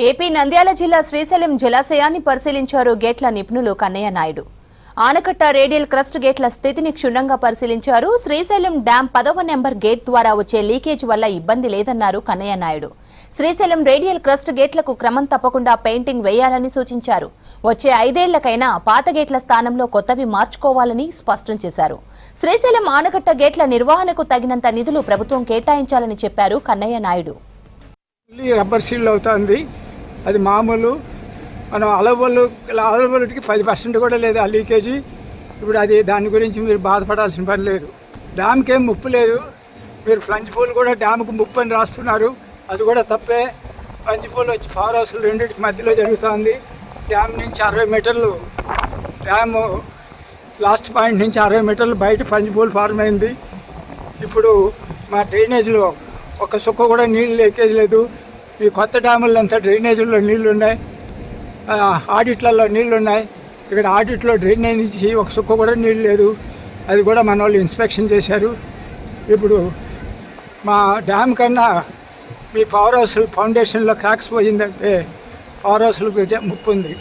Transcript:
AP Nandyal జిల్లా శ్రీశైలం జలాశయాన్ని పరిశీలించారు గేట్ల నిపుణులు కన్నయ్య నాయుడు. ఆనకట్ట రేడియల్ క్రస్ట్ గేట్ల స్థితిని క్షుణ్ణంగా పరిశీలించారు. శ్రీశైలం డ్యాం 10వ నెంబర్ గేట్ ద్వారా వచ్చే లీకేజ్ వల్ల ఇబ్బంది లేదన్నారు కన్నయ్య నాయుడు. శ్రీశైలం రేడియల్ క్రస్ట్ గేట్లకు క్రమం తప్పకుండా పెయింటింగ్ వేయాలని సూచించారు. వచ్చే 5 ఏళ్లకైనా పాత గేట్ల స్థానంలో కొత్తవి మార్చుకోవాలని స్పష్టం చేశారు. శ్రీశైలం ఆనకట్ట గేట్ల నిర్వహణకు తగినంత నిధులు ప్రభుత్వం కేటాయించాలని చెప్పారు కన్నయ్య నాయుడు. రబ్బర్ సీల్ అవుతుంది, అది మామూలు. మనం అలవోలుకి 10% కూడా లేదు ఆ లీకేజీ. ఇప్పుడు అది దాని గురించి మీరు బాధపడాల్సిన పని లేదు. డ్యామ్కి ఏం ముప్పు లేదు. మీరు ఫ్లంజ్ పూల్ కూడా డ్యామ్కి ముప్పు అని రాస్తున్నారు, అది కూడా తప్పే. ఫ్లంజ్ పూల్ వచ్చి ఫార్ హౌస్లు రెండింటికి మధ్యలో జరుగుతుంది. డ్యామ్ నుంచి 60 మీటర్లు, డ్యామ్ లాస్ట్ పాయింట్ నుంచి 60 మీటర్లు బయట ఫ్లంజ్ పూల్ ఫార్మ్ అయింది. ఇప్పుడు మా డ్రైనేజ్లో ఒక చుక్క కూడా నీళ్ళు లీకేజ్ లేదు. ఈ కొత్త డ్యాముల్లో అంతా డ్రైనేజీల్లో నీళ్లు ఉన్నాయి, ఆడిట్లలో నీళ్లు ఉన్నాయి. ఇక్కడ ఆడిట్లో డ్రైనేజ్ నుంచి ఒక చుక్క కూడా నీళ్ళు లేదు. అది కూడా మన వాళ్ళు ఇన్స్పెక్షన్ చేశారు. ఇప్పుడు మా డ్యామ్ కన్నా మీ పవర్ హౌస్ ఫౌండేషన్లో క్రాక్స్ పోయిందంటే పవర్ హౌస్లకు ముప్పు ఉంది.